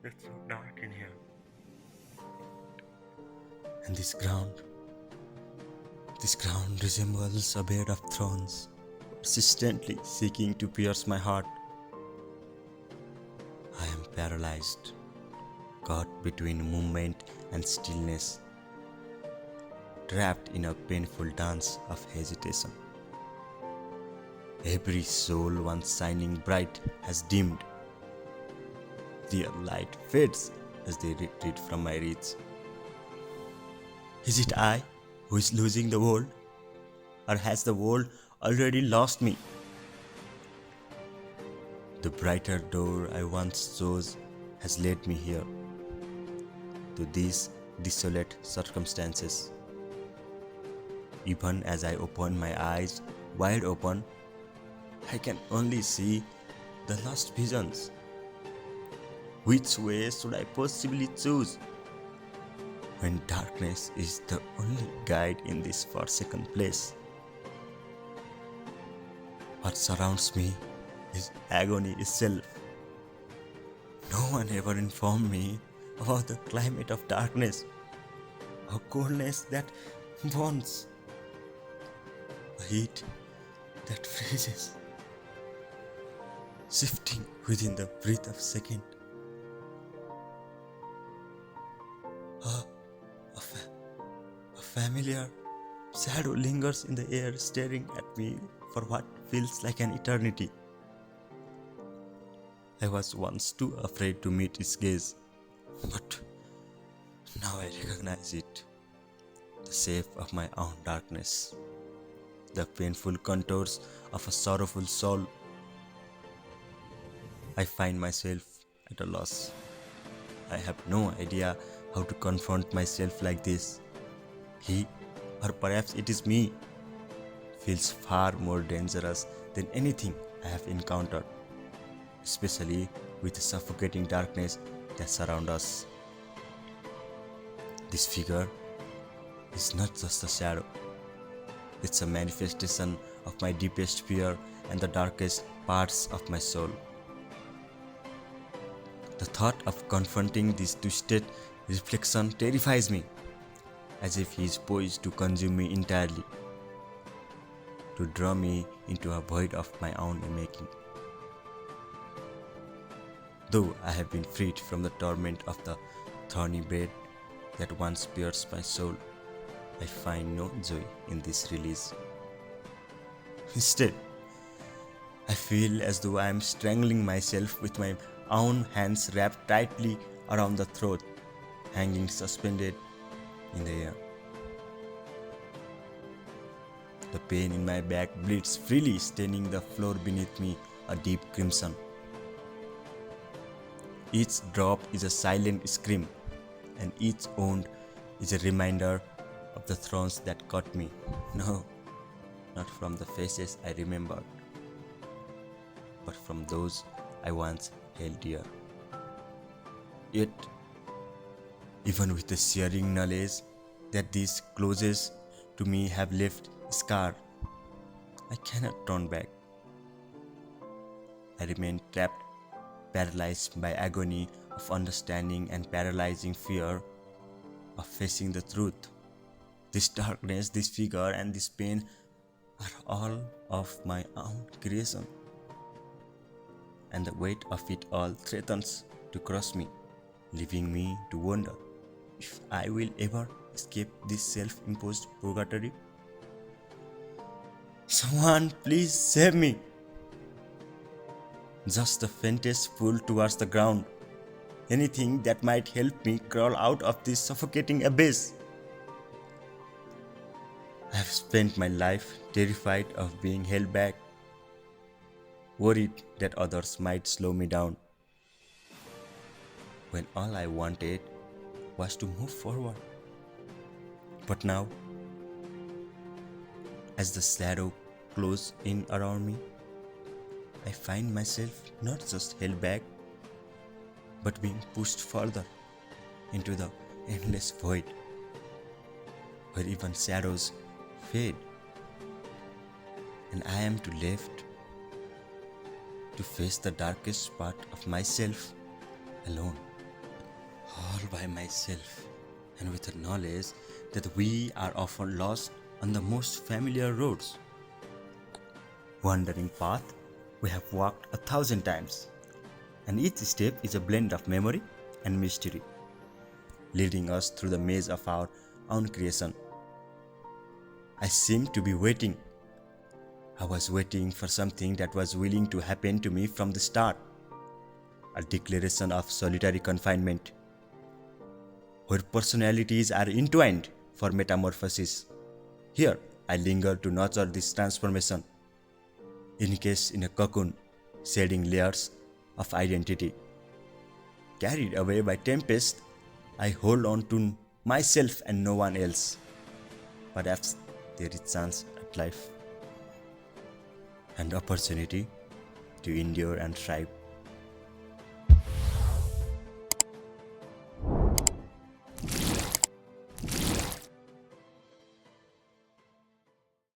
It's so dark in here. And this ground resembles a bed of thorns, persistently seeking to pierce my heart. I am paralyzed, caught between movement and stillness, trapped in a painful dance of hesitation. Every soul once shining bright has dimmed. Their light fades as they retreat from my reach. Is it I who is losing the world, or has the world already lost me? The brighter door I once chose has led me here, to these desolate circumstances. Even as I open my eyes wide open, I can only see the lost visions. Which way should I possibly choose when darkness is the only guide in this forsaken place? What surrounds me is agony itself. No one ever informed me about the climate of darkness, a coldness that burns, a heat that freezes, shifting within the breath of second. A, a, fa- a familiar shadow lingers in the air, staring at me for what feels like an eternity. I was once too afraid to meet its gaze, but now I recognize it, the shape of my own darkness, the painful contours of a sorrowful soul. I find myself at a loss. I have no idea how to confront myself like this. He, or perhaps it is me, feels far more dangerous than anything I have encountered, especially with the suffocating darkness that surrounds us. This figure is not just a shadow, it's a manifestation of my deepest fear and the darkest parts of my soul. The thought of confronting this twisted reflection terrifies me, as if he is poised to consume me entirely, to draw me into a void of my own making. Though I have been freed from the torment of the thorny bed that once pierced my soul, I find no joy in this release. Instead, I feel as though I am strangling myself with my own hands wrapped tightly around the throat, hanging suspended in the air. The pain in my back bleeds freely, staining the floor beneath me a deep crimson. Each drop is a silent scream, and each wound is a reminder of the thorns that cut me. No, not from the faces I remembered, but from those I once held dear. Yet, even with the searing knowledge that these closest to me have left scar, I cannot turn back. I remain trapped, paralyzed by agony of understanding and paralyzing fear of facing the truth. This darkness, this figure, and this pain are all of my own creation, and the weight of it all threatens to crush me, leaving me to wonder if I will ever escape this self imposed purgatory. Someone, please save me! Just the faintest pull towards the ground. Anything that might help me crawl out of this suffocating abyss. I have spent my life terrified of being held back, worried that others might slow me down, when all I wanted was to move forward. But now, as the shadow closes in around me, I find myself not just held back, but being pushed further into the endless void, where even shadows fade, and I am to left to face the darkest part of myself alone. by myself, and with the knowledge that we are often lost on the most familiar roads. Wandering path we have walked 1,000 times, and each step is a blend of memory and mystery, leading us through the maze of our own creation. I seemed to be waiting. I was waiting for something that was willing to happen to me from the start, a declaration of solitary confinement, where personalities are entwined for metamorphosis. Here, I linger to nurture this transformation, encased in a cocoon, shedding layers of identity. Carried away by tempest, I hold on to myself and no one else. Perhaps there is chance at life and opportunity to endure and thrive.